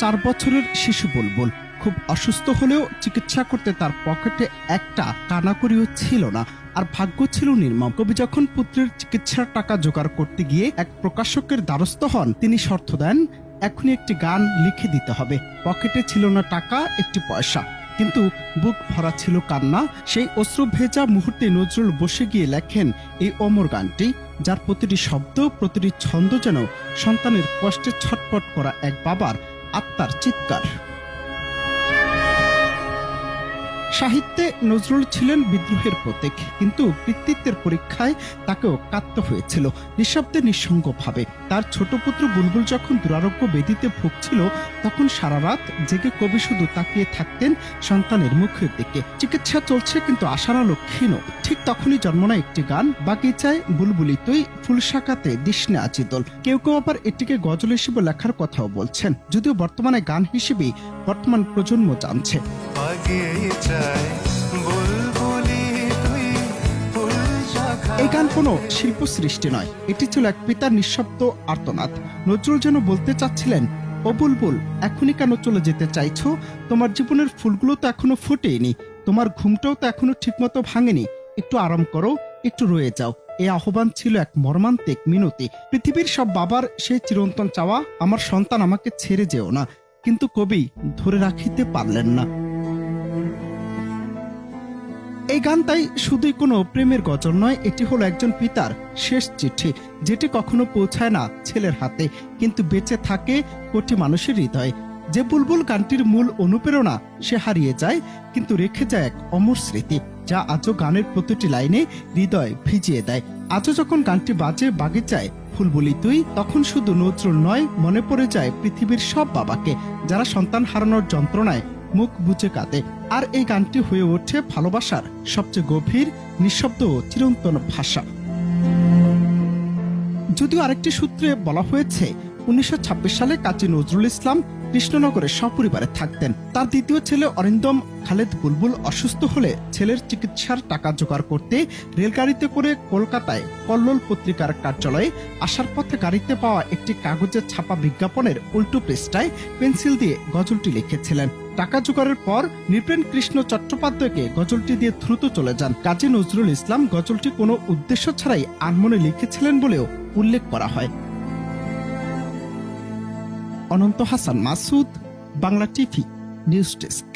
4 বছরের শিশু বুলবুল খুব অসুস্থ হলেও চিকিৎসা করতে তার পকেটে একটা কানাকড়িও ছিল না। আর ভাগ্য ছিল নির্মম। কবি যখন পুত্রের চিকিৎসার টাকা জোগাড় করতে গিয়ে এক প্রকাশকের দ্বারস্থ হন, তিনি শর্ত দেন এখনই একটি গান লিখে দিতে হবে। পকেটে ছিল না টাকা, একটি পয়সা, কিন্তু বুক ভরা ছিল কান্না। সেই অশ্রু ভেজা মুহূর্তে নজরুল বসে গিয়ে লেখেন এই অমর গানটি, যার প্রতিটি শব্দ, প্রতিটি ছন্দ যেন সন্তানের কষ্টে ছটফট করা এক বাবার আত্মার চিৎকার। সাহিত্যে নজরুল ছিলেন বিদ্রোহের প্রতীক, কিন্তু কৃতিত্বের পরীক্ষায় তাকেও কাঁদতে হয়েছিল নিঃশব্দে, নিঃসঙ্গভাবে। তার ছোট পুত্র বুলবুল যখন দুরারোগ্য বেদিতে ভুগছিল, তখন সারা রাত জেগে কবি শুধু তাকিয়ে থাকতেন সন্তানের মুখের দিকে। চিকিৎসা চলছে, কিন্তু আশার আলো ক্ষীণ। ঠিক তখনই জন্ম নেয় একটি গান, বাগিচায় বুলবুলি তুই, ফুল শাখাতে দিসনে আজিদল। কেউ কেউ আবার এটিকে গজল হিসেবে লেখার কথাও বলছেন, যদিও বর্তমানে গান হিসেবেই বর্তমান প্রজন্ম জানছে। এই গান কোনো শিল্প সৃষ্টি নয়, এটি ছিল এক পিতার নিঃশব্দ আর্তনাদ। নজরুল যেন বলতে চাচ্ছিলেন, ও বুলবুল, এখনই কেন চলে যেতে চাইছো? তোমার জীবনের ফুলগুলো তো এখনো ফোটেনি, তোমার ঘুমটাও তো এখনো ঠিকমতো ভাঙেনি। একটু আরাম করো, একটু রয়ে যাও। এই আহ্বান ছিল এক মর্মান্তিক মিনতি। পৃথিবীর সব বাবার সেই চিরন্তন চাওয়া, আমার সন্তান আমাকে ছেড়ে যেও না। কিন্তু কবি ধরে রাখিতে পারলেন না। এই গান তাই শুধুই কোনো প্রেমের গজল নয়, এটি হলো একজন পিতার শেষ চিঠি, যেটি কখনো পৌঁছায় না ছেলের হাতে, কিন্তু বেঁচে থাকে কোটি মানুষের হৃদয়ে। যে বুলবুল গানটির মূল অনুপ্রেরণা, সে হারিয়ে যায়, কিন্তু রেখে যায় এক অমর স্মৃতি, যা আজও গানের প্রতিটি লাইনে হৃদয় ভিজিয়ে দেয়। আজও যখন গানটি বাজে বাগিচায় ফুলবুলি তুই, তখন শুধু নজরুল নয়, মনে পড়ে যায় পৃথিবীর সব বাবাকে, যারা সন্তান হারানোর যন্ত্রণায় মুখ বুজে কাঁদে। আর এই গানটি হয়ে ওঠে ভালোবাসার সবচেয়ে গভীর, নিঃশব্দ ও চিরন্তন ভাষা। যদিও আরেকটি সূত্রে বলা হয়েছে, 1926 সালে কাজী নজরুল ইসলাম কৃষ্ণনগরে সপরিবারে থাকতেন। তার দ্বিতীয় ছেলে অরিন্দম খালেদ বুলবুল অসুস্থ হলে ছেলের চিকিৎসার টাকা জোগাড় করতে রেলগাড়িতে করে কলকাতায় কল্লোল পত্রিকার কার্যালয়ে আসার পথে গাড়িতে পাওয়া একটি কাগজে ছাপা বিজ্ঞাপনের উল্টো পৃষ্ঠায় পেন্সিল দিয়ে গজলটি লিখেছিলেন। টাকা জোগাড়ের পর নৃপেন কৃষ্ণ চট্টোপাধ্যায়কে গজলটি দিয়ে দ্রুত চলে যান। কাজী নজরুল ইসলাম গজলটি কোনো উদ্দেশ্য ছাড়াই আনমনে লিখেছিলেন বলেও উল্লেখ করা হয়। Ananta Hasan Masud, Bangla TV news desk.